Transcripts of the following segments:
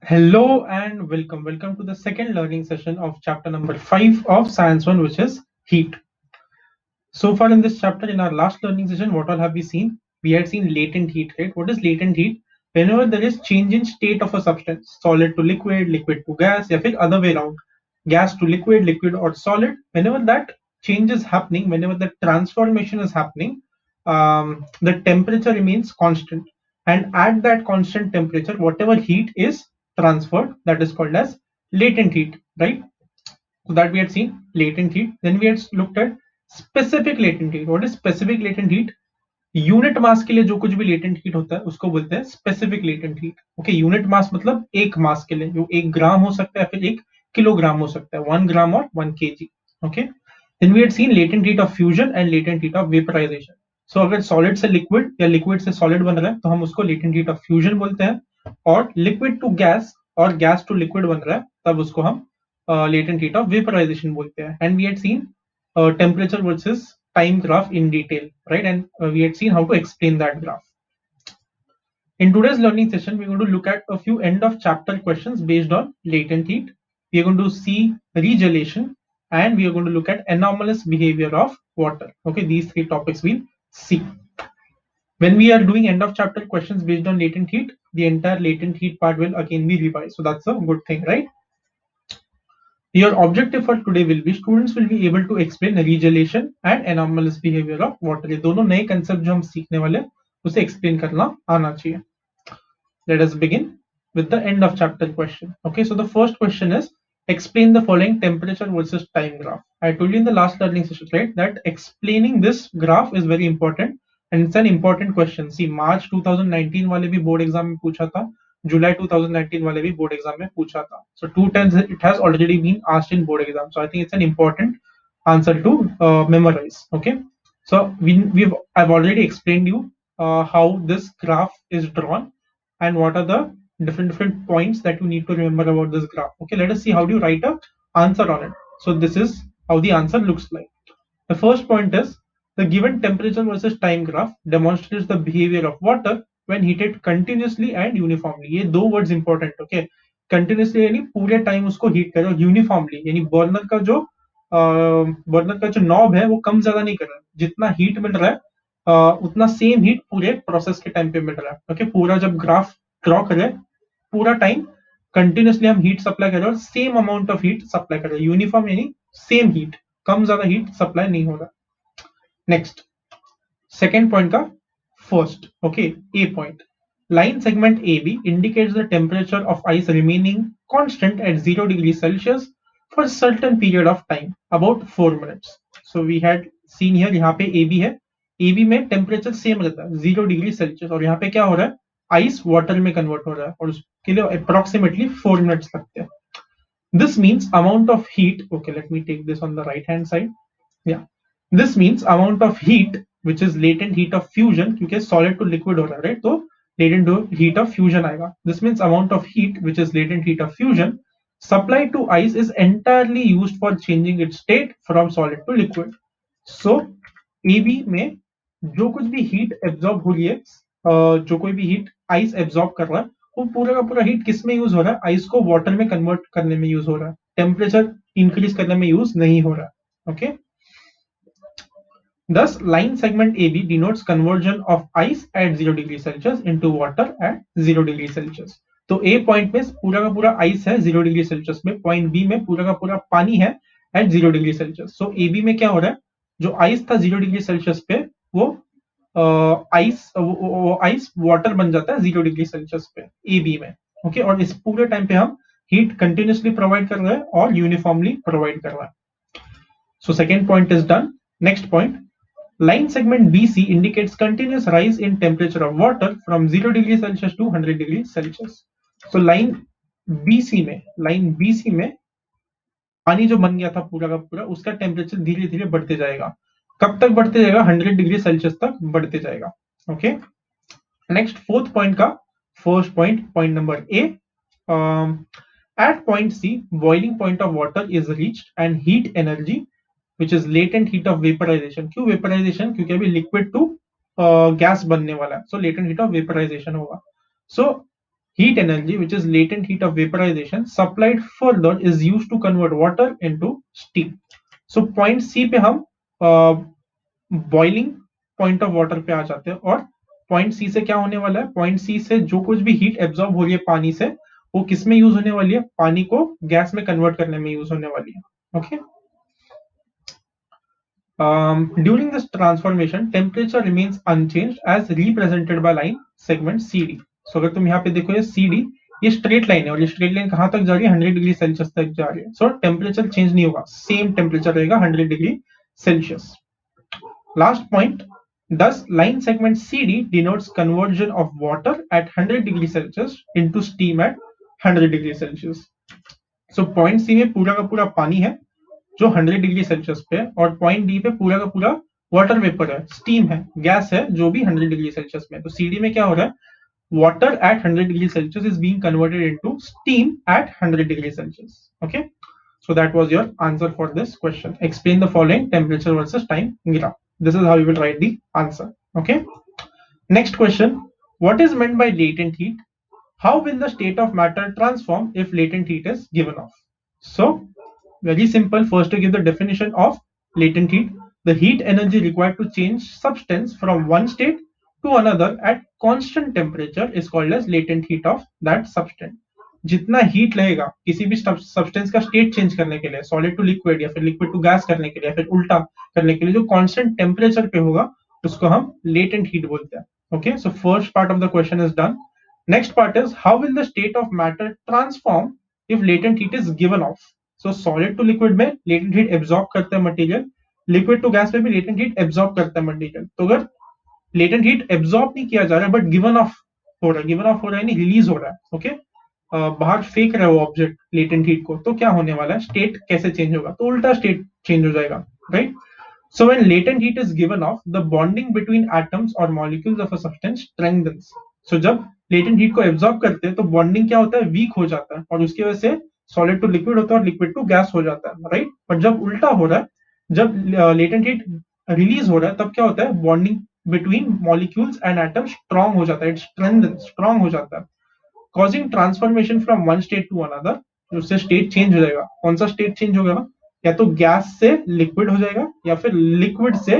Hello and welcome. Welcome to the second learning session of chapter number 5 of Science 1, which is heat. So far in this chapter, in our last learning session, what all have we seen? We had seen latent heat, right? What is latent heat? Whenever there is change in state of a substance, solid to liquid, liquid to gas, or other way around, gas to liquid, liquid or solid, whenever that change is happening, whenever the transformation is happening, the temperature remains constant. And at that constant temperature, whatever heat is transferred, that is called as latent heat, right? So that we had seen latent heat. Then we had looked at specific latent heat. What is specific latent heat? Unit mass के लिए जो कुछ भी latent heat होता है उसको बोलते हैं specific latent heat. Okay, unit mass मतलब एक मास के लिए, जो 1 ग्राम हो सकता है, फिर 1 किलोग्राम हो सकता है, 1 ग्राम और 1 kg. Okay, then we had seen latent heat of fusion and latent heat of vaporisation. So अगर सॉलिड से लिक्विड या लिक्विड से सॉलिड बन रहा है तो हम उसको लेटेंट हीट ऑफ फ्यूजन बोलते हैं, और लिक्विड टू गैस और गैस टू लिक्विड बन रहा है तब उसको हम latent heat of vaporization बोलते हैं. And we had seen temperature versus time graph in detail, right? And we had seen how to explain that graph. In today's learning session, we're going to look at a few end of chapter questions based on latent heat. We are going to see regeneration, and we are going to look at anomalous behavior of water. Okay, these three topics we'll see. When we are doing end of chapter questions based on latent heat, the entire latent heat part will again be revised. So that's a good thing, right? Your objective for today will be students will be able to explain regeneration and anomalous behavior of water. ये दोनों नए concept जो हम सीखने वाले उसे explain करना आना चाहिए. Let us begin with the end of chapter question. Okay, so the first question is explain the following temperature versus time graph. I told you in the last learning session, right, that explaining this graph is very important and it's an important question. See, March 2019 वाले भी board exam में पूछा था, July 2019 वाले भी board exam में पूछा था. So 2 times it has already been asked in board exam. So I think it's an important answer to memorize. Okay, so I've already explained you how this graph is drawn and what are the different points that you need to remember about this graph. Okay, let us see how do you write a answer on it. So this is how the answer looks like. The first point is the given temperature versus time graph demonstrates the behavior of water when heated continuously and uniformly. ये दो words important. Okay, continuously यानी पूरे time उसको heat करो, uniformly यानी burner का जो knob है वो कम ज्यादा नहीं कर रहा है, जितना हीट मिल रहा है उतना सेम हीट पूरे प्रोसेस के टाइम पे मिल रहा है. ओके, पूरा जब ग्राफ ड्रॉ करें पूरा टाइम कंटिन्यूसली हम हीट सप्लाई कर रहे हैं और same amount of heat supply कर रहे हैं, यूनिफॉर्म यानी सेम हीट, कम ज्यादा हीट सप्लाई नहीं हो रहा. नेक्स्ट, सेकेंड पॉइंट का first. Okay, A point, line segment AB indicates the temperature of ice remaining constant at 0 degrees Celsius for a certain period of time, about 4 minutes. So we had seen here, यहाँ पे AB है, AB में temperature same रहता है 0 degree Celsius, और यहाँ पे क्या हो रहा है, आइस वाटर में कन्वर्ट हो रहा है और उसके लिए अप्रोक्सीमेटली 4 मिनट्स लगते हैं. This means amount of heat. Okay, let me take this on the right hand side. Yeah, this means amount of heat which is latent heat of fusion, क्योंकि solid to liquid हो रहा है, right? तो latent heat of fusion आएगा. This means amount of heat which is latent heat of fusion supplied to ice is entirely used for changing its state from solid to liquid. So AB में जो कुछ भी heat absorb हो रही है, जो कोई भी heat ice absorb कर रहा है, वो पूरा का पूरा हीट किस में यूज हो रहा है, आइस को वाटर में कन्वर्ट करने में यूज हो रहा है, टेम्परेचर इंक्रीज करने में यूज नहीं हो रहा है. Okay, thus line segment AB denotes conversion of ice at 0 degree Celsius into water at 0 degree Celsius. तो A पॉइंट में पूरा का पूरा आइस है 0 डिग्री सेल्सियस में, पॉइंट बी में पूरा का पूरा पानी है एट 0 डिग्री सेल्सियस. सो AB में क्या हो रहा है, जो आइस था 0 डिग्री सेल्सियस पे वो आइस वाटर बन जाता है 0 डिग्री सेल्सियस पे AB में. ओके, और इस पूरे टाइम पे हम हीट कंटिन्यूसली प्रोवाइड कर रहे हैं और यूनिफॉर्मली प्रोवाइड कर रहे हैं. So second point is done. Next point, line segment BC indicates continuous rise in temperature of water from 0 degree Celsius to 100 degree Celsius. So line BC में पानी जो बन गया था पूरा का पूरा, उसका टेम्परेचर धीरे धीरे बढ़ते जाएगा. कब तक बढ़ते जाएगा, 100 डिग्री सेल्सियस तक बढ़ते जाएगा. ओके, नेक्स्ट फोर्थ पॉइंट का first point number A, at point C boiling point of water is reached and heat energy which is latent heat of vaporization. क्यों वेपराइजेशन, क्योंकि अभी लिक्विड टू गैस बनने वाला है, सो लेटेंट हीट ऑफ वेपराइजेशन होगा. सो heat energy, which is latent heat of vaporization, supplied further is used to convert water into steam. So point C पे हम boiling point of water पे आ जाते हैं, और पॉइंट सी से क्या होने वाला है, पॉइंट सी से जो कुछ भी हीट एब्जॉर्ब हो रही है पानी से, वो किस में यूज होने वाली है, पानी को गैस में कन्वर्ट करने में यूज होने वाली है. Okay. During this transformation, temperature remains unchanged as represented by line segment CD. So अगर तुम यहाँ पे देखो ये CD, ये स्ट्रेट लाइन है, और ये स्ट्रेट लाइन कहाँ तक जा रही है, 100 डिग्री सेल्सियस तक जा रही है. सो टेम्परेचर चेंज नहीं होगा, सेम टेम्परेचर रहेगा 100 degree Celsius. Last point, thus line segment CD denotes conversion of water at 100 degree Celsius into steam at 100 degree Celsius. So point C में पूरा का पूरा पानी है जो 100 डिग्री सेल्सियस पे है, और पॉइंट डी पे पूरा का पूरा वाटर वेपर है, स्टीम है, गैस है, जो भी 100 डिग्री सेल्सियस में. तो सीडी में क्या हो रहा है, water at 100 degree Celsius is being converted into steam at 100 degree Celsius. Okay, so that was your answer for this question. Explain the following temperature versus time graph. This is how you will write the answer. Okay, next question, what is meant by latent heat? How will the state of matter transform if latent heat is given off? So very simple. First, to give the definition of latent heat, the heat energy required to change substance from one state to another at constant temperature is called as latent heat of that substance. जितना heat लगेगा किसी भी substance का state change करने के लिए, solid to liquid या फिर लिक्विड टू गैस करने के लिए, या फिर उल्टा करने के लिए, जो कांस्टेंट टेम्परेचर पे होगा उसको हम लेटेंट हीट बोलते हैं. Okay, so first part of the question is done. Next part is how will the state of matter transform if latent heat is given off. So solid to liquid में latent heat absorb करता है material, liquid to gas में भी latent heat absorb करता है material. तो अगर latent heat absorb नहीं किया जा रहा है बट गिवन ऑफ हो रहा है, गिवन ऑफ हो रहा है यानी रिलीज हो रहा है, ओके, बाहर फेंक रहा है वो ऑब्जेक्ट लेटेंट हीट को, तो क्या होने वाला है, स्टेट कैसे चेंज होगा, तो उल्टा स्टेट चेंज हो जाएगा, right. So when latent heat is given off, the bonding between atoms or molecules of a substance strengthens. So जब latent heat को absorb करते हैं तो bonding क्या होता है, weak हो जाता है, और उसकी वजह से solid to liquid होता है और liquid to gas हो जाता है, right. पर जब उल्टा हो रहा है, जब latent heat release हो रहा है, तब क्या होता है, bonding between molecules and atoms strong हो जाता है, it strengthens, strong हो जाता है, causing transformation from one state to another. उससे स्टेट चेंज हो जाएगा. कौन सा स्टेट चेंज होगा, या तो गैस से लिक्विड हो जाएगा या फिर लिक्विड से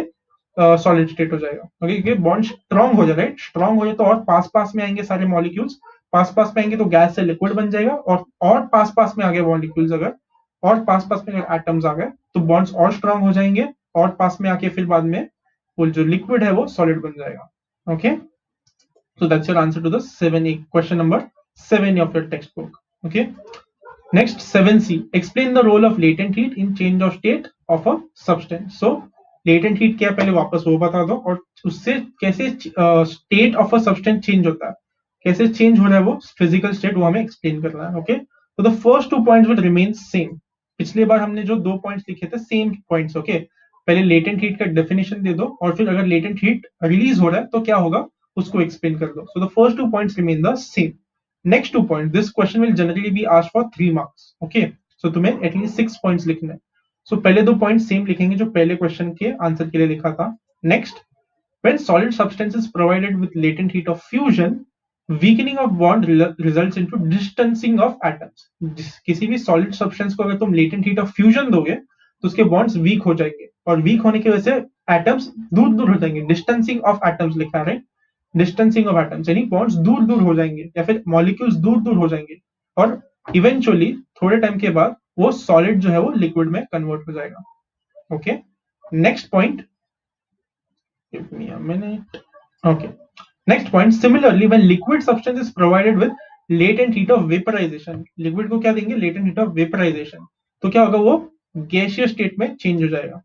सॉलिड स्टेट हो जाएगा. ओके, क्योंकि बॉन्ड स्ट्रांग हो जाएगा, राइट. स्ट्रांग हो जाए तो और पास पास में आएंगे सारे मॉलिक्यूल्स, पास पास में आएंगे तो गैस से लिक्विड बन जाएगा, और पास पास में आ गए मॉलिक्यूल्स अगर, और पास पास में अगर एटम्स आ गए तो बॉन्ड्स और स्ट्रांग हो जाएंगे, और पास में आके फिर बाद में वो जो लिक्विड है वो सॉलिड बन जाएगा. Okay, so that's your answer to the 7A, question number 7 of your textbook. Okay, next 7C, explain the role of latent heat in change of state of a substance. So latent heat क्या, पहले वापस वो बता दो, और उससे कैसे state of a substance change होता है, कैसे चेंज हो रहा है वो फिजिकल स्टेट, वो हमें एक्सप्लेन करना है. ओके, तो the first 2 points will remain same. पिछली बार हमने जो 2 पॉइंट्स लिखे थे सेम पॉइंट्स. ओके, पहले लेटेंट हीट का डेफिनेशन दे दो, और फिर अगर लेटेंट हीट रिलीज हो रहा है तो क्या होगा उसको एक्सप्लेन कर दो. So the first 2 points remain the same. Next 2 point, this question will generally be asked for 3 marks. Okay, so तुम्हें एटलीस्ट 6 पॉइंट्स लिखने हैं. सो पहले 2 पॉइंट सेम लिखेंगे जो पहले क्वेश्चन के आंसर के लिए लिखा था. Next, when solid substance is provided with latent heat of fusion, weakening of bond results into distancing of atoms. किसी भी solid substance को अगर तुम latent heat of fusion दोगे तो उसके bonds weak हो जाएंगे, और weak होने की वजह से atoms दूर दूर हो जाएंगे. distancing of atoms लिखा है, right? distancing of atoms यानी bonds दूर दूर हो जाएंगे, या फिर molecules दूर दूर हो जाएंगे, और eventually थोड़े टाइम के बाद वो solid जो है वो liquid में convert हो जाएगा. Okay, next point, give me a minute. Okay, next point, similarly when liquid substance is provided with latent heat of vaporization, liquid को क्या देंगे, latent heat of vaporization, तो क्या होगा, वो gaseous state में change हो जाएगा.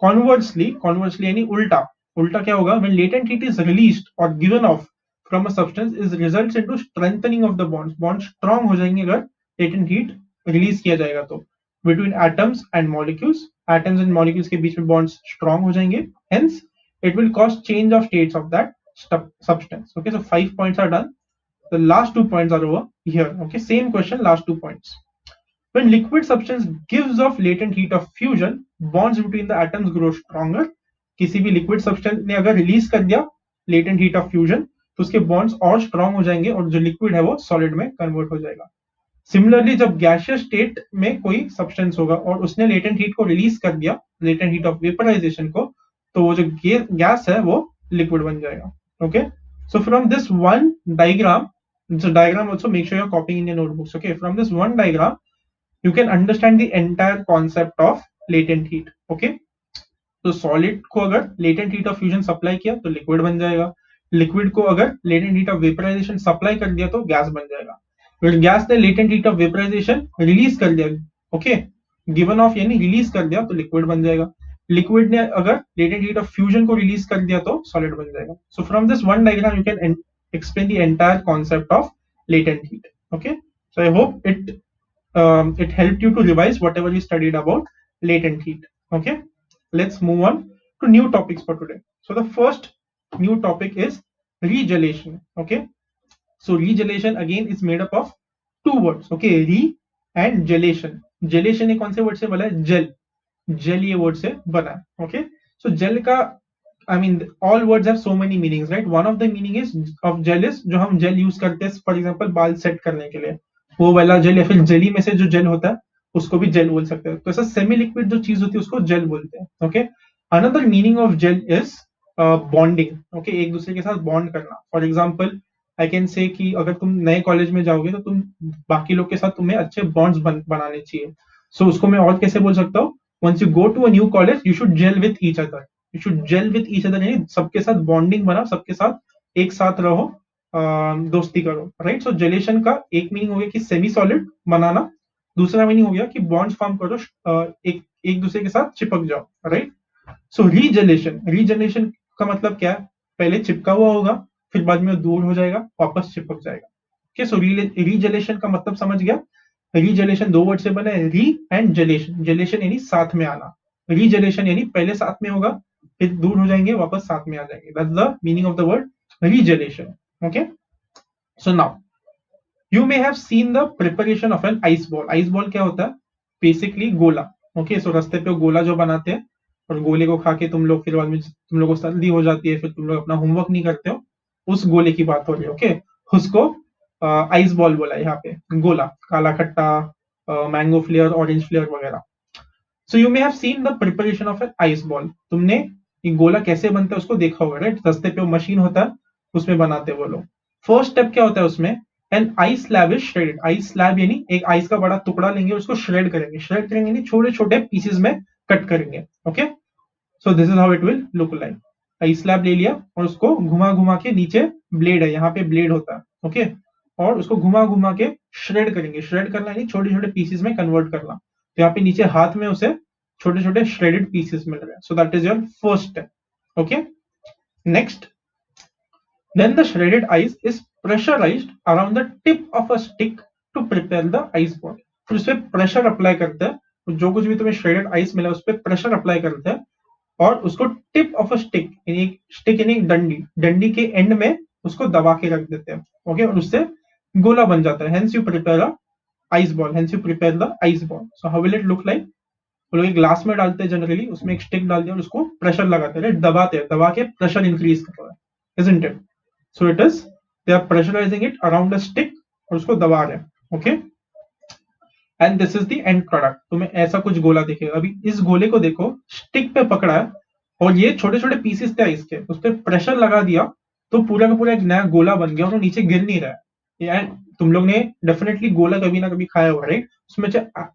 Conversely यानी उल्टा, उल्टा क्या होगा, when latent heat is released or given off from a substance is results into strengthening of the bonds. bonds strong हो जाएंगे अगर latent heat release किया जाएगा तो. between atoms and molecules, atoms and molecules के बीच में bonds strong हो जाएंगे, hence it will cause change of states of that substance. Okay, so 5 points are done. The last 2 points are over here. Okay, same question, last 2 points. When liquid substance gives off latent heat of fusion, bonds between the atoms grow stronger. किसी भी liquid substance ने अगर release कर दिया latent heat of fusion, तो उसके bonds और strong हो जाएंगे और जो लिक्विड है वो सॉलिड में कन्वर्ट हो जाएगा। सिमिलरली जब गैसियस स्टेट में कोई सब्सटेंस होगा और उसने लेटेंट हीट को रिलीज कर दिया, लेटेंट हीट ऑफ वेपराइजेशन को, तो वो जो गैस है वो लिक्विड बन जाएगा। Okay, so from this one diagram, so diagram also make sure you're copying in your notebooks. Okay, from this one diagram you can understand the entire concept of latent heat. Okay, तो solid को अगर latent heat of fusion supply किया तो liquid बन जाएगा, liquid को अगर latent heat of vaporization supply कर दिया तो गैस बन जाएगा, फिर गैस ने latent heat of vaporization release कर दिया, ओके, गिवन ऑफ यानी रिलीज कर दिया तो लिक्विड बन जाएगा, लिक्विड ने अगर लेटेंट हीट ऑफ फ्यूजन को रिलीज कर दिया तो सॉलिड बन जाएगा। So from this one diagram you can explain the entire concept of latent heat. Okay, so I hope it helped you to revise whatever you studied about latent heat. Okay, let's move on to new topics for today. So the first new topic is regelation. Okay, so regelation again is made up of two words. Okay, re and gelation. Gelation एक कौन से word से बना है? Jail, jail ये word से बना है। ओके, सो जेल का I mean all words have so many meanings, right? One of the meaning is of gel is जो हम जेल यूज करते हैं फॉर एग्जांपल बाल सेट करने के लिए, वो वाला जेल, या फिर जेली में से जो जेल होता है उसको भी जेल बोल सकते हैं। तो ऐसा सेमी लिक्विड जो चीज होती है उसको जेल बोलते हैं। Okay, another meaning of gel is bonding. Okay, एक दूसरे के साथ बॉन्ड करना। For example I can say कि अगर तुम नए कॉलेज में जाओगे तो तुम बाकी लोग के साथ तुम्हें अच्छे बॉन्ड्स बनाने चाहिए। सो उसको मैं और कैसे बोल सकता हूँ? once you go to a new college you should gel with each other, you should gel with each other, यानी सबके साथ बॉन्डिंग बना, सबके साथ एक साथ रहो, दोस्ती करो, राइट? सो जेलेशन का एक मीनिंग हो गया कि सेमी सॉलिड बनाना, दूसरा मीनिंग हो गया कि बॉन्ड्स फॉर्म करो, एक दूसरे के साथ चिपक जाओ, राइट? सो रीजेनेरेशन, रीजेनेरेशन का मतलब क्या है? पहले चिपका हुआ होगा, फिर बाद में दूर हो जाएगा, वापस चिपक जाएगा। ओके, सो रीजेनेरेशन का मतलब समझ गया? रीजेनेरेशन दो वर्ड से बना है, री एंड जेलेशन। जेलेशन यानी साथ में आना, रीजेनेरेशन यानी पहले साथ में होगा, फिर दूर हो जाएंगे, वापस साथ में आ जाएंगे। That's the meaning of the word regeneration. Okay, so now you may have seen the preparation of an ice ball. Ice ball क्या होता है? बेसिकली गोला। ओके, सो रास्ते पे गोला जो बनाते हैं और गोले को खा के तुम लोग फिर बाद में तुम लोग को सर्दी हो जाती है, फिर तुम लोग अपना होमवर्क नहीं करते हो, उस गोले की बात हो रही है। ओके, उसको आइस बॉल बोला है यहाँ पे, गोला, काला खट्टा, मैंगो फ्लेवर, ऑरेंज फ्लेवर वगैरह। So you may have seen the preparation of an ice ball. तुमने ये गोला कैसे बनता है उसको देखा होगा, राइट? रास्ते पे वो मशीन होता है, उसमें बनाते हैं वो लोग। फर्स्ट स्टेप क्या होता है उसमें? An ice slab is shredded. Ice slab यानी एक आइस का बड़ा टुकड़ा लेंगे, उसको श्रेड करेंगे। श्रेड करेंगे यानी छोटे छोटे पीसेस में कट करेंगे। Okay, so this is how it will look like. Ice slab ले लिया और उसको घुमा घुमा के, नीचे ब्लेड है, यहाँ पे ब्लेड होता है, ओके, और उसको घुमा घुमा के श्रेड करेंगे। श्रेड करना यानी छोटे छोटे पीसेस में कन्वर्ट करना। तो यहाँ पे नीचे हाथ में उसे छोटे छोटे श्रेडेड पीसेस मिल रहे हैं। So that is your first step. Okay, next, then the shredded ice is pressurized around the tip of a stick to prepare the ice ball. फिर उस पर प्रेशर अप्लाई करते हैं, जो कुछ भी तुम्हें श्रेडेड आइस मिला उस पर प्रेशर अप्लाई करते हैं और उसको टिप ऑफ अ स्टिक, यानी स्टिक यानी डंडी, डंडी के एंड में उसको दबा के रख देते हैं। ओके, और उससे गोला बन जाता है। Hence you prepare a ice ball, hence you prepare the ice ball. So how will it look like? वो लोग एक ग्लास में डालते हैं जनरली, उसमें एक स्टिक डाल दिया और उसको प्रेशर लगाते हैं, दबाते हैं, दबा के प्रेशर इंक्रीज कर रहा है, isn't it? So it is, they are pressurizing it around a stick और उसको दबा रहे हैं। Okay, and this is the end product. तुम्हें ऐसा कुछ गोला दिखेगा। अभी इस गोले को देखो, स्टिक पे पकड़ा है और ये छोटे छोटे पीसेस थे इसके, उस पर प्रेशर लगा दिया तो पूरा का पूरा एक नया गोला बन गया और वो नीचे गिर नहीं रहा है। एंड तुम लोग ने डेफिनेटली गोला कभी ना कभी खाया होगा, राइट?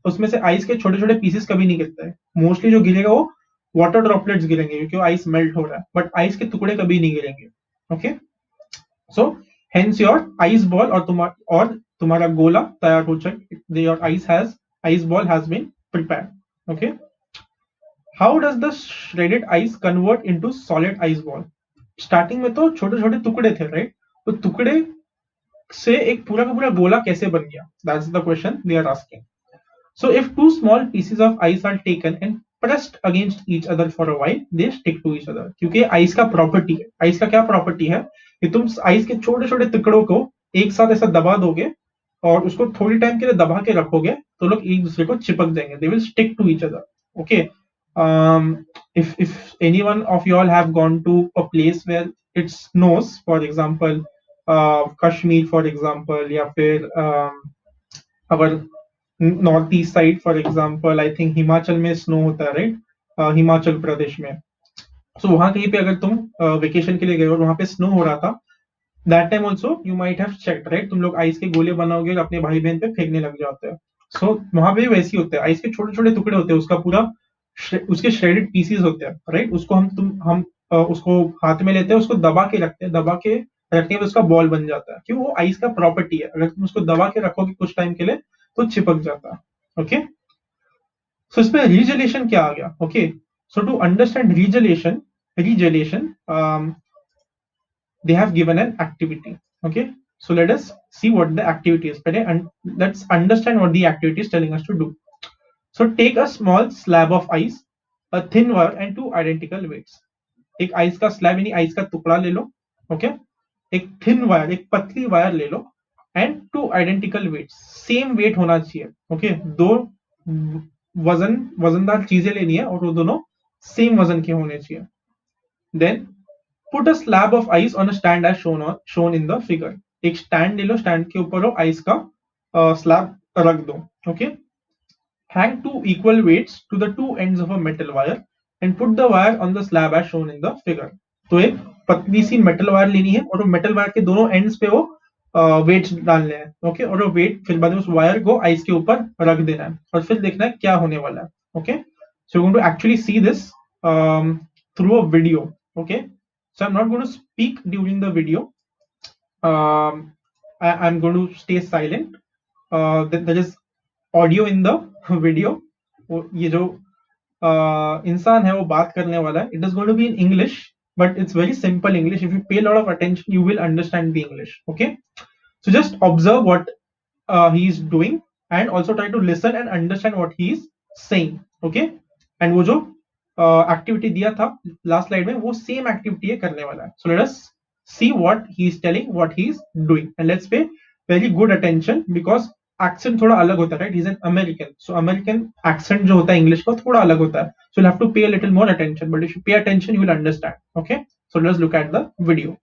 उसमें से आइस के छोटे छोटे पीसेस कभी नहीं गिरते हैं। मोस्टली जो गिरेगा वो वाटर ड्रॉपलेट्स गिरेंगे क्योंकि आइस मेल्ट हो रहा है, बट आइस के टुकड़े कभी नहीं गिरेंगे। Okay, so hence your ice ball और तुम्हारा गोला तैयार हो चुका। Your ice ball has been prepared. Okay, how does the shredded ice convert into solid ice ball? Starting में तो छोटे छोटे टुकड़े थे, राइट? तो टुकड़े से एक पूरा का पूरा गोला कैसे बन गया? That's the question they are asking. So if two small pieces of ice are taken and pressed against each other for a while, they stick to each other. क्योंकि आइस का प्रॉपर्टी है, आइस का क्या property है कि तुम ice के छोटे छोटे टुकड़ों को एक साथ ऐसा दबा दोगे और उसको थोड़ी टाइम के लिए दबा के रखोगे तो लोग एक दूसरे को चिपक जाएंगे, they will stick to each other. Okay, if anyone of you all have gone to a place where it snows, for example, Kashmir, for example, या फिर our northeast side, for example, I think Himachal में snow होता है, right? Himachal Pradesh में. So वहां कहीं पे अगर तुम वेकेशन के लिए गए और वहां पे स्नो हो रहा था, that time also you might have checked, right? तुम लोग आइस के गोले बनाओगे और अपने भाई बहन पे फेंकने लग जाते हैं. सो वहां पे वैसे ही होता है, आइस के छोटे छोटे टुकड़े होते हैं, उसका पूरा उसके श्रेडेड पीसीज होते हैं, राइट? उसको हम उसको हाथ में लेते हैं, उसको दबा के रखते हैं, दबा के रखने में उसका बॉल बन जाता है. क्यों? वो आइस का प्रॉपर्टी है, अगर तुम उसको दबा के रखोगे कुछ टाइम के लिए तो चिपक जाता है. ओके, सो इसमें रीजेलेशन क्या आ गया? Okay, so to understand regelation they have given an activity. Okay, so let us see what the activity is, and let's understand what the activity is telling us to do. So take a small slab of ice, a thin wire and two identical weights. एक ice का slab यानी ice का टुकड़ा ले लो. Okay, एक thin wire, एक पतली वायर ले लो, and two identical weight, same weight होना चाहिए. ओके, दो वजनदार चीजें लेनी है और वो दोनों सेम वजन के होने चाहिए. Then put a slab of ice on a stand as shown in the figure. एक स्टैंड ले लो, स्टैंड के ऊपर वो आइस का स्लैब रख दो. Okay, hang two equal weights to the two ends of a metal wire and put the wire on the slab as shown in the figure. तो एक पतली सी मेटल वायर लेनी है और वो मेटल वायर के दोनों एंड्स पे वो वेट्स डालने हैं. ओके, और वो वेट फिर बाद में उस वायर को आइस के ऊपर रख देना है और फिर देखना है क्या होने वाला है. Okay, so you going to actually see this through a video. Okay, so I'm not going to speak during the video. I'm going to stay silent. There is audio in the video. ये जो इंसान है वो बात करने वाला है. It is going to be in English, but it's very simple English. If you pay a lot of attention, you will understand the English. Okay, so just observe what he is doing and also try to listen and understand what he is saying. Okay, and वो जो activity दिया था last slide में, वो same activity करने वाला है. So let us see what he is telling, what he is doing, and let's पे very good attention because accent थोड़ा अलग होता है, right? He is an American, so American accent जो होता है इंग्लिश का थोड़ा अलग होता है. सो यू हैव टू पे a little more attention, but if you pay attention you will understand. Okay, so let's look at the video.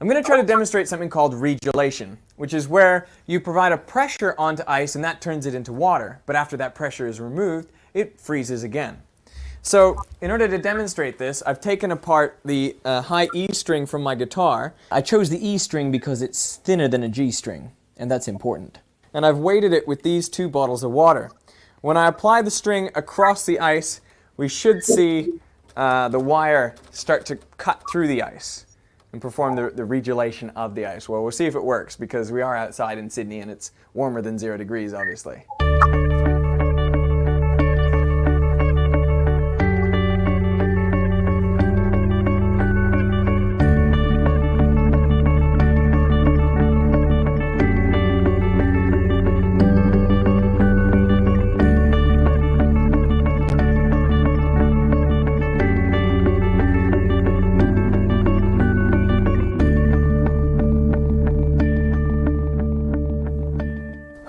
I'm going to try to demonstrate something called regelation, which is where you provide a pressure onto ice and that turns it into water, but after that pressure is removed, it freezes again. So, in order to demonstrate this, I've taken apart the high E string from my guitar. I chose the E string because it's thinner than a G string, and that's important. And I've weighted it with these two bottles of water. When I apply the string across the ice, we should see the wire start to cut through the ice and perform the regelation of the ice. Well, we'll see if it works because we are outside in Sydney and it's warmer than 0 degrees, obviously.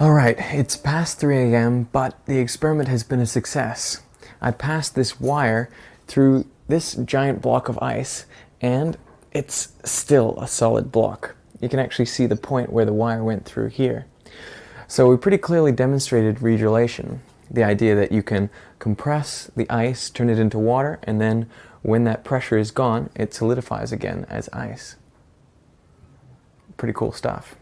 Alright, it's past 3 a.m., but the experiment has been a success. I passed this wire through this giant block of ice, and it's still a solid block. You can actually see the point where the wire went through here. So we pretty clearly demonstrated regelation, the idea that you can compress the ice, turn it into water, and then when that pressure is gone, it solidifies again as ice. Pretty cool stuff.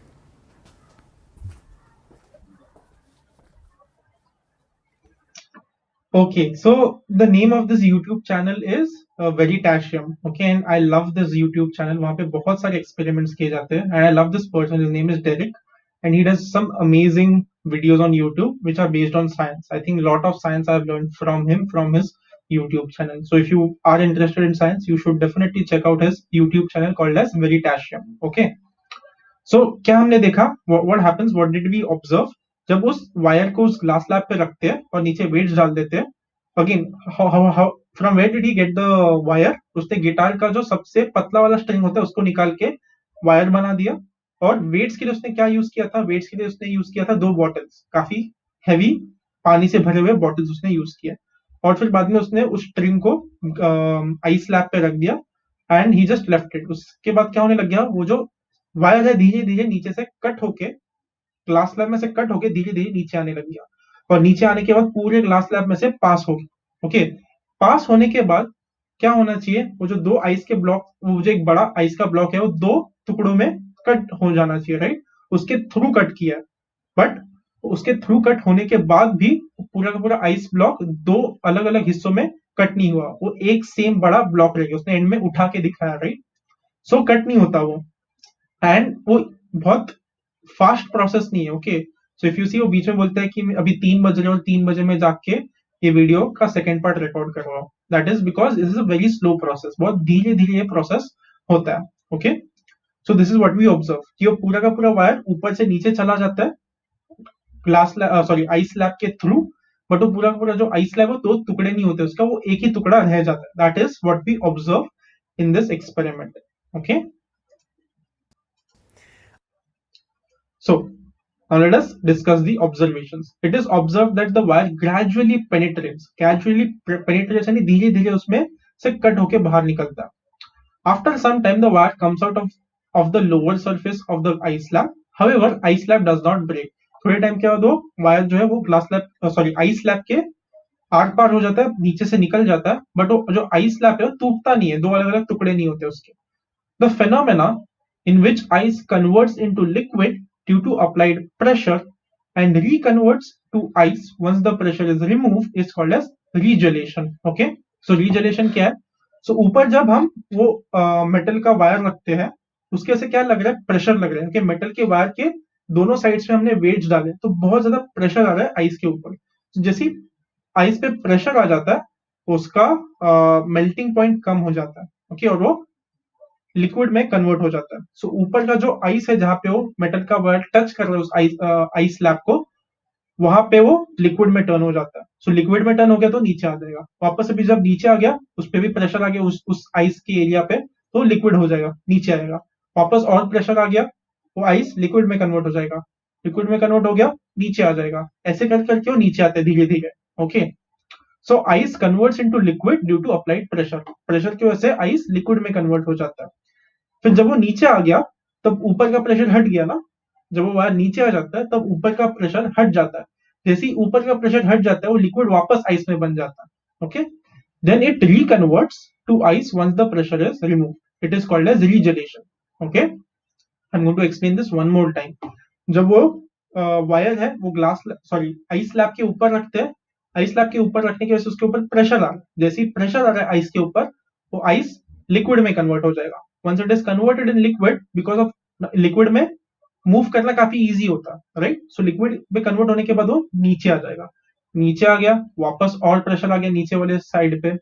Okay, so the name of this YouTube channel is Veritasium. Okay, and I love this YouTube channel. वहाँ पे बहुत सारे experiments किए जाते हैं, and I love this person. His name is Derek, and he does some amazing videos on YouTube which are based on science. I think a lot of science I've learned from him from his YouTube channel. So if you are interested in science, you should definitely check out his YouTube channel called as Veritasium. Okay. सो क्या हमने देखा, what happens, what did we observe? जब उस wire को उस glass slab पे रखते हैं और नीचे वेट्स डाल देते हैं, again from where did he get the wire? उसने गिटार का जो सबसे पतला वाला स्ट्रिंग होता है उसको निकाल के वायर बना दिया. और वेट्स के लिए उसने क्या यूज किया था? वेट्स के लिए उसने यूज किया था दो बॉटल्स, काफी हैवी पानी से भरे हुए बॉटल्स उसने यूज किया. और फिर बाद में उसने उस स्ट्रिंग को आइस स्लैब पे रख दिया and he just left it. उसके बाद क्या होने लग गया, वो जो वायर है धीरे धीरे नीचे से कट होके, ग्लास स्लैब में से कट होके धीरे धीरे नीचे आने लग गया, और नीचे आने के बाद पूरे ग्लास स्लैब में से पास हो गया। ओके, पास होने के बाद क्या होना चाहिए, वो जो दो आइस के ब्लॉक, वो जो एक बड़ा आइस का ब्लॉक है वो दो टुकड़ों में कट हो जाना चाहिए, राइट। उसके थ्रू कट किया, बट उसके थ्रू कट होने के बाद भी पूरा का पूरा आइस ब्लॉक दो अलग अलग हिस्सों में कट नहीं हुआ, वो एक सेम बड़ा ब्लॉक रह गया, उसने एंड में उठा के दिखाया, राइट। सो कट नहीं होता वो, एंड वो बहुत फास्ट प्रोसेस नहीं है। Okay, so if you see, वो बीच में बोलता है कि अभी 3 बज रहे और 3 बजे में जाके ये वीडियो का सेकेंड पार्ट रिकॉर्ड कर रहा हूँ। That is because it is a very slow process, बहुत धीरे धीरे ये प्रोसेस होता है। Okay, so this is what we observe कि वो पूरा का पूरा वायर ऊपर से नीचे चला जाता है ग्लास सॉरी आइस स्लैब के थ्रू, बट वो पूरा का पूरा जो आइस स्लैब है दो टुकड़े नहीं होते उसका, वो एक ही टुकड़ा रह जाता है। That is what we observe in this experiment. Okay, so now let us discuss the observations. It is observed that the wire gradually penetrates, यानी धीरे धीरे उसमें से कट होके बाहर निकलता है। After some time, the wire comes out of the lower surface of the ice slab. However, ice slab does not break. थोड़े टाइम के बाद वो वायर जो है वो glass slab sorry ice slab के आर पार हो जाता है, नीचे से निकल जाता है, बट वो जो आइस स्लैब है वो टूटता नहीं है, दो अलग अलग टुकड़े नहीं होते उसके। The phenomena in which ice converts into liquid due to applied pressure and reconverts to ice once the pressure is removed is called as regelation. Okay, so regelation क्या है? So ऊपर जब हम वो मेटल का वायर रखते हैं, उसके से क्या लग रहा है, प्रेशर लग रहा है कि मेटल के वायर के दोनों साइड्स में हमने वेट्स डाले, तो बहुत ज्यादा प्रेशर आ रहा है आइस के ऊपर। तो जैसे आइस पे प्रेशर आ जाता है उसका मेल्टिंग पॉइंट कम हो जाता है। ओके, और वो लिक्विड में कन्वर्ट हो जाता है। सो ऊपर का जो आइस है जहां पे वो मेटल का वायर टच कर रहा है उस आइस स्लैब को, वहां पे वो लिक्विड में टर्न हो जाता है। सो लिक्विड में टर्न हो गया तो नीचे आ जाएगा वापस, अभी जब नीचे आ गया उस पर भी प्रेशर आ गया उस आइस के एरिया पे, तो लिक्विड हो जाएगा, नीचे आएगा। वापस और प्रेशर आ गया, वो आइस लिक्विड में कन्वर्ट हो जाएगा, लिक्विड में कन्वर्ट हो गया, नीचे आ जाएगा, ऐसे कर करके वो नीचे आते हैं धीरे धीरे। Okay, so ice converts into liquid due to applied pressure, pressure की वजह से आइस लिक्विड में कन्वर्ट हो जाता है। फिर जब वो नीचे आ गया तब ऊपर का प्रेशर हट गया ना, जब वो वायर नीचे आ जाता है तब ऊपर का प्रेशर हट जाता है, जैसे ही ऊपर का प्रेशर हट जाता है वो लिक्विड वापस आइस में बन जाता है। Okay, then it reconverts to ice once the pressure is remove, it is called as regelation. Okay, I am going to explain this one more time. जब वो वायर है वो ग्लास सॉरी आइस स्लैब के ऊपर रखते हैं, ice slab के ऊपर रखने की वजह से उसके ऊपर प्रेशर आ रहा है, जैसे ही प्रेशर आ रहा है आइस के ऊपर, वो आइस लिक्विड में कन्वर्ट हो जाएगा। once it is converted in liquid, because of liquid में मूव करना काफी इजी होता है, राइट। सो लिक्विड में कन्वर्ट होने के बाद वो नीचे आ जाएगा, नीचे आ गया वापस और प्रेशर आ गया नीचे वाले साइड पे,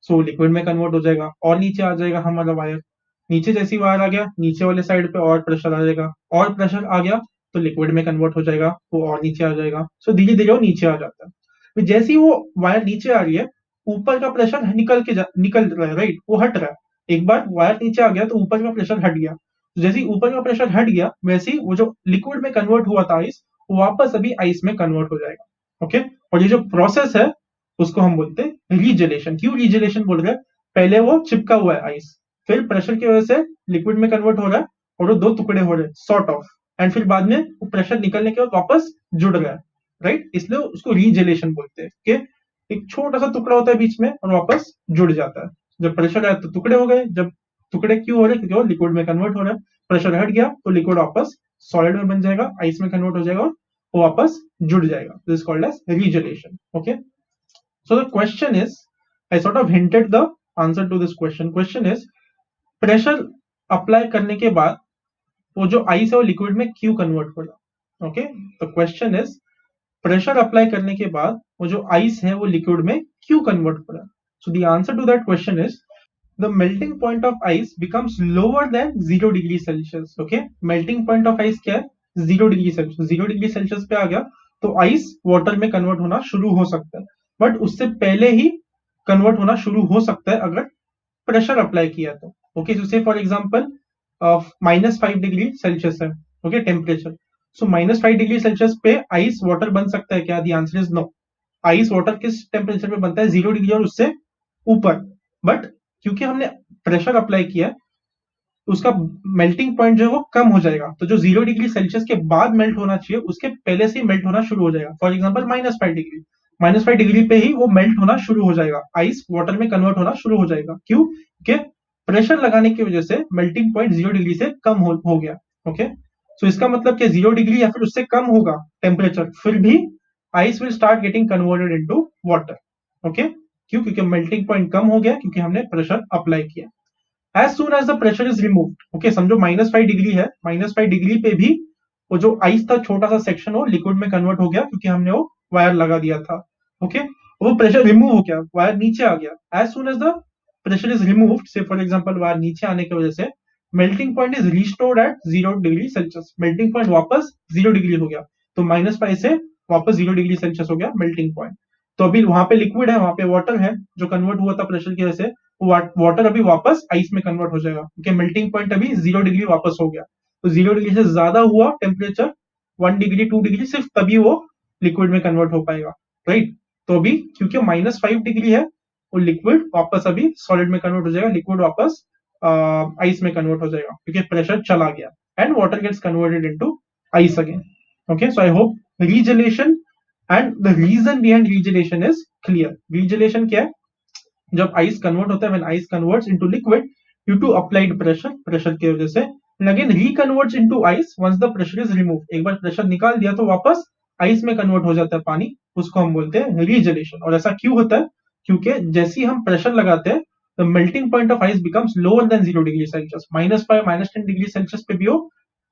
सो लिक्विड में कन्वर्ट हो जाएगा और नीचे आ जाएगा हमारा वायर। नीचे जैसी वायर आ गया नीचे वाले साइड पे और प्रेशर आ जाएगा, और प्रेशर आ गया तो लिक्विड में कन्वर्ट हो जाएगा, वो और नीचे आ जाएगा। सो धीरे धीरे वो नीचे आ जाता है। फिर जैसे ही वो वायर नीचे आ रही है, ऊपर का प्रेशर निकल रहा है, राइट, वो हट रहा है। एक बार वायर नीचे आ गया तो ऊपर का प्रेशर हट गया, जैसे ही ऊपर का प्रेशर हट गया वैसे ही वो जो लिक्विड में कन्वर्ट हुआ था आइस, वो वापस अभी आइस में कन्वर्ट हो जाएगा। ओके, और ये जो प्रोसेस है उसको हम बोलते हैं रीजेलेशन। क्यों रीजेलेशन बोल रहे हैं, पहले वो चिपका हुआ है आइस, फिर प्रेशर की वजह से लिक्विड में कन्वर्ट हो रहा है और वो दो टुकड़े हो रहे हैं सॉर्ट ऑफ, एंड फिर बाद में वो प्रेशर निकलने के बाद वापस जुड़ रहा है, राइट। इसलिए उसको रीजेलेशन बोलते हैं कि एक छोटा सा टुकड़ा होता है बीच में और वापस जुड़ जाता है। जब प्रेशर आया तो टुकड़े हो गए, जब टुकड़े क्यों हो रहे हैं, क्योंकि वो लिक्विड में कन्वर्ट हो रहा है, प्रेशर हट गया तो लिक्विड वापस सॉलिड में बन जाएगा, आइस में कन्वर्ट हो जाएगा और वो वापस जुड़ जाएगा। This is called as regelation. Okay, so the question is, I sort of hinted the answer to this question. Question is, pressure apply करने के बाद वो जो आइस है वो लिक्विड में क्यों कन्वर्ट हो रहा। ओके, तो क्वेश्चन इज, प्रेशर अप्लाई करने के बाद वो जो आइस है वो लिक्विड में क्यों कन्वर्ट हो रहा है। So the answer to that question is, the melting point of ice becomes lower than 0 degree Celsius. Okay, melting point of ice क्या है, 0 डिग्री सेल्सियस। 0 डिग्री सेल्सियस पे आ गया तो आइस वाटर में कन्वर्ट होना शुरू हो सकता है, बट उससे पहले ही कन्वर्ट होना शुरू हो सकता है अगर प्रेशर अप्लाई किया तो। Okay, so say for example -5 degree Celsius है, okay, temperature. So -5 degree Celsius पे आइस वाटर बन सकता है क्या, the answer is no. Ice water किस टेम्परेचर पे बनता है, 0 डिग्री और उससे ऊपर, बट क्योंकि हमने प्रेशर अप्लाई किया है उसका मेल्टिंग पॉइंट जो है वो कम हो जाएगा, तो जो 0 डिग्री सेल्सियस के बाद मेल्ट होना चाहिए उसके पहले से ही मेल्ट होना शुरू हो जाएगा। फॉर एग्जाम्पल -5 डिग्री, -5 डिग्री पे ही वो मेल्ट होना शुरू हो जाएगा, आइस वाटर में कन्वर्ट होना शुरू हो जाएगा। क्यों? क्योंकि प्रेशर लगाने की वजह से मेल्टिंग पॉइंट 0 डिग्री से कम हो गया। ओके, सो इसका मतलब कि 0 डिग्री या फिर उससे कम होगा टेम्परेचर, फिर भी ice will start getting converted into water. Okay, क्यों? क्योंकि मेल्टिंग पॉइंट कम हो गया, क्योंकि हमने प्रेशर अप्लाई किया। As soon as the pressure is removed, okay, समझो -5 डिग्री है, -5 डिग्री पे भी वो जो आइस था छोटा सा सेक्शन वो लिक्विड में कन्वर्ट हो गया, क्योंकि हमने वो वायर लगा दिया था। ओके, वो प्रेशर रिमूव हो गया, वायर नीचे आ गया। As soon as the pressure is removed, say for example wire नीचे आने की वजह से melting point is restored at 0 degree Celsius, melting point वापस 0 डिग्री हो गया, तो -5 से वापस 0 डिग्री सेल्सियस हो गया मेल्टिंग पॉइंट। तो अभी वहां पे लिक्विड है, वहां पे वाटर है जो कन्वर्ट हुआ था प्रेशर की वजह से, वाटर अभी वापस आइस में कन्वर्ट हो जाएगा, क्योंकि मेल्टिंग पॉइंट अभी 0 डिग्री वापस हो गया। तो 0 डिग्री से ज्यादा हुआ टेम्परेचर, 1 डिग्री 2 डिग्री, सिर्फ तभी वो लिक्विड में कन्वर्ट हो पाएगा, राइट। तो अभी क्योंकि -5 डिग्री है, वो लिक्विड वापस अभी सॉलिड में कन्वर्ट हो जाएगा, लिक्विड वापस आइस में कन्वर्ट हो जाएगा, क्योंकि प्रेशर चला गया and water gets converted into ice again. Okay, so I hope regelation and the reason behind regelation is clear. Regelation क्या है? जब आइस कन्वर्ट होता है, when ice converts into liquid due to applied pressure, pressure की वजह से, and again reconverts into ice once the pressure is removed. एक बार प्रेशर निकाल दिया तो वापस आइस में कन्वर्ट हो जाता है पानी, उसको हम बोलते हैं रीजलेशन। और ऐसा क्यों होता है? क्योंकि जैसे ही हम प्रेशर लगाते हैं, the melting point of ice becomes lower than 0 degree Celsius, -5 -10 degree Celsius पे भी वो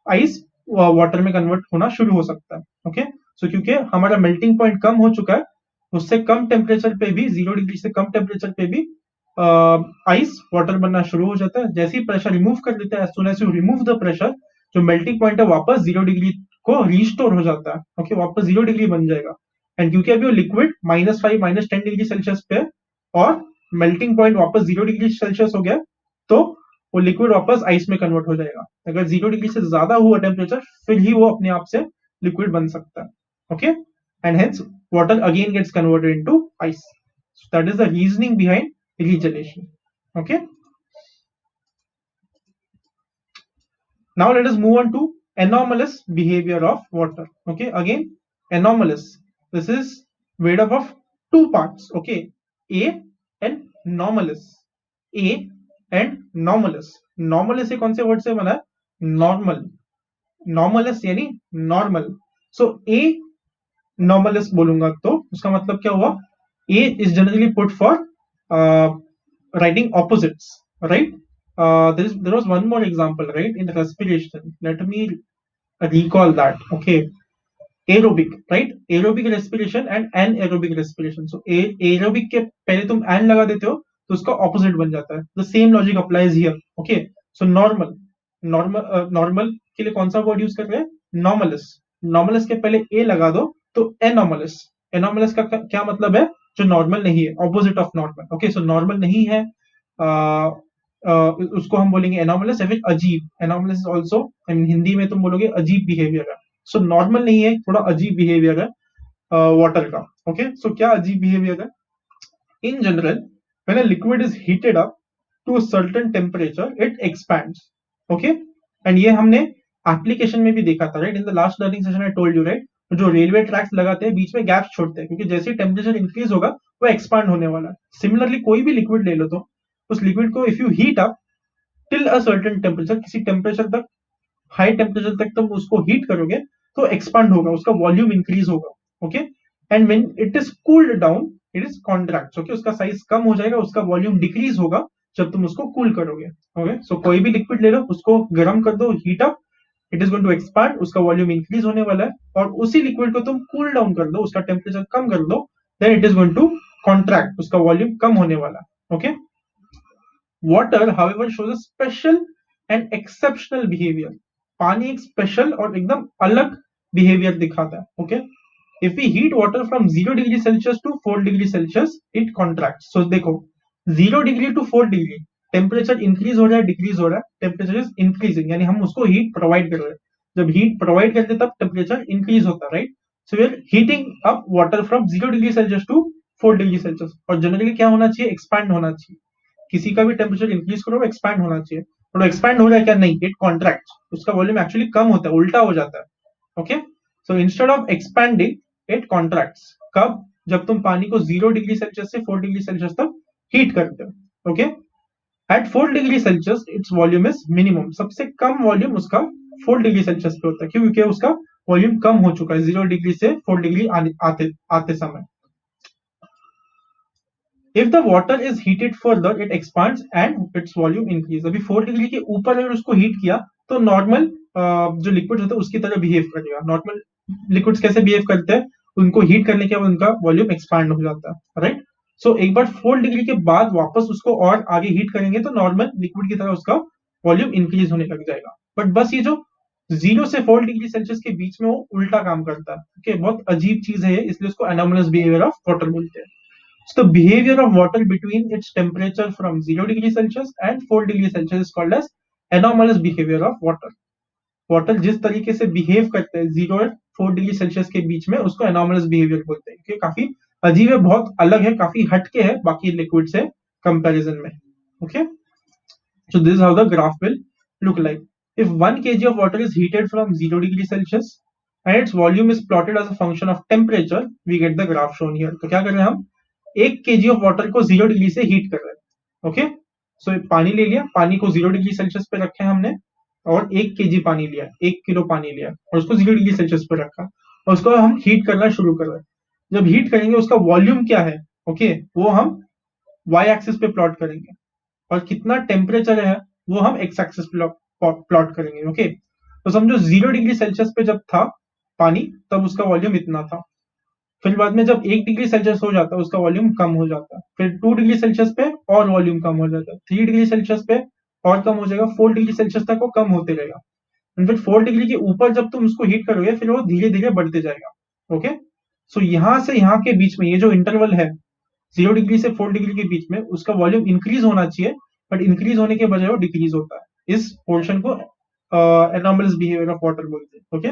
आइस वाटर में कन्वर्ट होना शुरू हो सकता है। ओके, सो क्योंकि हमारा मेल्टिंग पॉइंट कम हो चुका है, उससे कम टेम्परेचर पे भी, 0 डिग्री से कम टेम्परेचर पे भी आइस वाटर बनना शुरू हो जाता है। जैसे ही प्रेशर रिमूव कर देते हैं, as soon as you remove the pressure, जो मेल्टिंग पॉइंट है वापस 0 डिग्री को रिस्टोर हो जाता है। ओके, वापस 0 डिग्री बन जाएगा। एंड क्योंकि अभी वो लिक्विड -5 -10 डिग्री सेल्सियस पे, और मेल्टिंग पॉइंट वापस 0 डिग्री सेल्सियस हो गया, तो वो लिक्विड वापस आइस में कन्वर्ट हो जाएगा। अगर 0 डिग्री से ज्यादा हुआ टेम्परेचर, फिर ही वो अपने आप से लिक्विड बन सकता है। Okay, and hence water again gets converted into ice. So that is the reasoning behind regeneration. Okay. Now let us move on to anomalous behavior of water. Okay. Again, anomalous. This is made up of two parts. Okay. A and normalous. A and normalous. Normalous से कौन से word से बना है? Normal. Normalous यानी normal. So A नॉर्मलस बोलूंगा तो उसका मतलब क्या हुआ? A is generally put for writing opposites, right. There was one more example, right, in respiration, let me recall that. Okay, aerobic, right, aerobic respiration and anaerobic respiration. So aerobic के पहले तुम N लगा देते हो तो उसका opposite बन जाता है। The same logic applies here. Okay, so normal, normal के लिए कौन सा वर्ड यूज कर रहे हैं? नॉर्मलस। नॉर्मलस के पहले ए लगा दो तो एनॉमलस। एनॉमलस का क्या मतलब है? जो नॉर्मल नहीं है, opposite of normal. Okay, so normal नहीं है, उसको हम बोलेंगे एनॉमलस या फिर अजीब। Anomalous is also, I mean Hindi में तुम बोलोगे अजीब बिहेवियर है। सो नॉर्मल नहीं है, थोड़ा अजीब बिहेवियर है वाटर का। ओके, सो क्या अजीब बिहेवियर है? In general, when a liquid is heated up to a certain temperature, it expands. Okay, and ये हमने एप्लीकेशन में भी देखा था, right. In the last learning session I told you, right, जो रेलवे ट्रैक्स लगाते हैं बीच में गैप्स छोड़ते हैं, क्योंकि जैसे ही टेम्परेचर इंक्रीज होगा वो एक्सपांड होने वाला है। सिमिलरली कोई भी लिक्विड ले लो, तो उस लिक्विड को if you heat up till a certain temperature, किसी टेम्परेचर तक, हाई टेम्परेचर तक तुम उसको हीट करोगे तो एक्सपांड होगा, उसका वॉल्यूम इंक्रीज होगा। Okay, and when it is cooled down it is contract. Okay, उसका साइज कम हो जाएगा, उसका वॉल्यूम डिक्रीज होगा जब तुम उसको कूल करोगे। ओके, सो कोई भी लिक्विड ले लो, उसको गर्म कर दो, heat up, it is going to expand, उसका वॉल्यूम इंक्रीज होने वाला है। और उसी लिक्विड को तुम कूल डाउन कर दो, उसका टेम्परेचर कम कर दो, then it is going to contract, उसका वॉल्यूम कम होने वाला है। Okay, water however shows a special and exceptional behaviour. पानी एक स्पेशल और एकदम अलग बिहेवियर दिखाता है। Okay, if we heat water from 0 degree Celsius to 4 degree Celsius, it contract. So देखो, 0 degree to 4 degree temperature increase हो रहा है, डिक्रीज हो रहा है, टेम्परेचर इज इंक्रीजिंग, यानी हम उसको हीट प्रोवाइड कर रहे हैं। जब हीट प्रोवाइड करते तब टेम्परेचर इंक्रीज होता है, right. So we are heating up water from 0 degree Celsius to 4 degree Celsius. और जनरली क्या होना चाहिए? एक्सपैंड होना चाहिए। किसी का भी टेम्परेचर इंक्रीज करो वो एक्सपैंड होना चाहिए, बट एक्सपैंड हो रहा है क्या? नहीं, इट कॉन्ट्रैक्ट, उसका वॉल्यूम एक्चुअली कम होता है, उल्टा हो जाता है। Okay, so instead of expanding it contracts. कब? जब तुम पानी को 0 डिग्री सेल्सियस से 4 डिग्री सेल्सियस तक हीट करते हो। Okay, at 4 degree Celsius its volume is minimum, सबसे कम वॉल्यूम उसका 4 डिग्री सेल्सियस पे होता है, क्योंकि उसका वॉल्यूम कम हो चुका है 0 डिग्री से 4 डिग्री आते आते समय। If the water is heated further it expands and its volume increase. अभी 4 डिग्री के ऊपर अगर उसको हीट किया तो नॉर्मल जो लिक्विड होता है उसकी तरह बिहेव करेगा। नॉर्मल लिक्विड्स कैसे बिहेव करते हैं? उनको हीट करने के बाद उनका वॉल्यूम एक्सपांड हो जाता है, राइट? सो एक बार 4 डिग्री के बाद वापस उसको और आगे हीट करेंगे तो नॉर्मल लिक्विड की तरह उसका वॉल्यूम इंक्रीज होने लग जाएगा। बट बस ये जो 0 से 4 डिग्री सेल्सियस के बीच में वो उल्टा काम करता है। ओके, बहुत अजीब चीज है, इसलिए उसको एनोमलस बिहेवियर ऑफ वाटर बोलते हैं। So the behavior of water between its temperature from 0 degree Celsius and 4 degree Celsius is called as anomalous behavior of water. Water जिस तरीके से बिहेव करते हैं 0 और 4 डिग्री सेल्सियस के बीच में उसको एनोमलस बिहेवियर बोलते हैं, क्योंकि काफी अजीब है, बहुत अलग है, काफी हटके है बाकी लिक्विड से कंपैरिजन में। Okay, so this is how the graph will look like. If 1 kg of water is heated from 0 degree Celsius and its volume is plotted as a function of temperature, we get the graph shown here. तो क्या कर रहे हैं हम? 1 kg of water को 0 degree से heat कर रहे हैं। ओके, सो पानी ले लिया, पानी को 0 डिग्री सेल्सियस पे रखे हमने, और 1 kg पानी लिया, 1 किलो पानी लिया और उसको 0 डिग्री सेल्सियस पे रखा और उसको हम हीट करना शुरू कर रहे हैं। जब हीट करेंगे उसका वॉल्यूम क्या है, ओके, वो हम वाई एक्सिस पे प्लॉट करेंगे, और कितना टेम्परेचर है वो हम एक्स एक्सिस प्लॉट करेंगे। ओके, तो समझो 0 डिग्री सेल्सियस पे जब था पानी तब उसका वॉल्यूम इतना था, फिर बाद में जब 1 डिग्री सेल्सियस हो जाता है उसका वॉल्यूम कम हो जाता है, फिर 2 डिग्री सेल्सियस पे और वॉल्यूम कम हो जाता है, 3 डिग्री सेल्सियस पे और कम हो जाएगा, 4 डिग्री सेल्सियस तक वो कम होते रहेगा। फिर 4 डिग्री के ऊपर जब तुम उसको हीट करोगे फिर वो धीरे धीरे बढ़ते जाएगा। ओके, सो यहां से यहाँ के बीच में ये जो इंटरवल है 0 डिग्री से 4 डिग्री के बीच में उसका वॉल्यूम इंक्रीज होना चाहिए, बट इंक्रीज होने के बजाय वो डिक्रीज होता है। इस पोर्शन को एनोमलस बिहेवियर ऑफ वाटर बोलते हैं। Okay,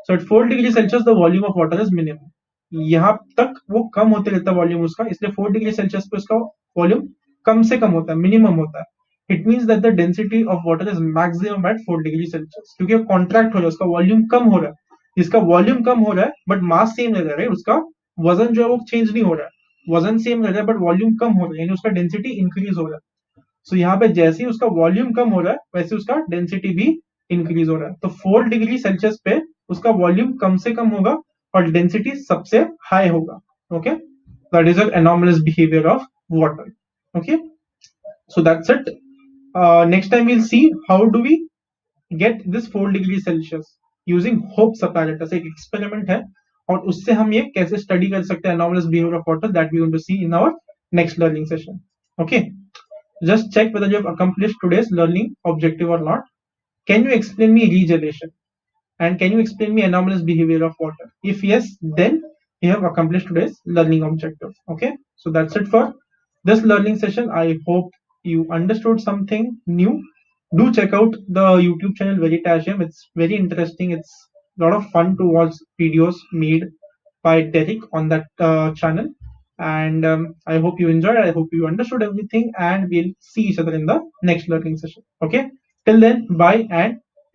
so at 4 degree Celsius the volume of water is minimum, यहाँ तक वो कम होते रहता है वॉल्यूम उसका, इसलिए 4 डिग्री सेल्सियस पे उसका वॉल्यूम कम से कम होता है, मिनिमम होता है। It means that the density of water is maximum at 4 degree Celsius, क्योंकि कॉन्ट्रैक्ट हो रहा है, उसका वॉल्यूम कम हो रहा है। इसका वॉल्यूम कम हो रहा है बट मास सेम रह रहा है, उसका वजन जो है वो चेंज नहीं हो रहा है, वजन सेम रह रहा है बट वॉल्यूम कम हो रहा है, यानी उसका डेंसिटी इंक्रीज हो रहा है। सो यहाँ पे जैसे ही उसका वॉल्यूम कम हो रहा है वैसे उसका डेंसिटी भी इंक्रीज हो रहा है। तो 4 डिग्री सेल्सियस पे उसका वॉल्यूम कम से कम होगा और डेंसिटी सबसे हाई होगा। Okay, that is an anomalous behaviour of water. Okay, so that's it. Next time we'll see how do we get this 4 degree Celsius using hopes apparatus, एक experiment है, और उससे हम ये कैसे स्टडी कर सकते हैं anomalous behaviour of water, that we going to see in our next learning session. Okay, just check whether you have accomplished today's learning objective or not. Can you explain me regeneration? And can you explain me anomalous behavior of water? If yes, then you have accomplished today's learning objective. Okay, so that's it for this learning session. I hope you understood something new. Do check out the YouTube channel Veritasium. It's very interesting. It's a lot of fun to watch videos made by Derek on that channel. And I hope you enjoyed. I hope you understood everything. And we'll see each other in the next learning session. Okay, till then, bye and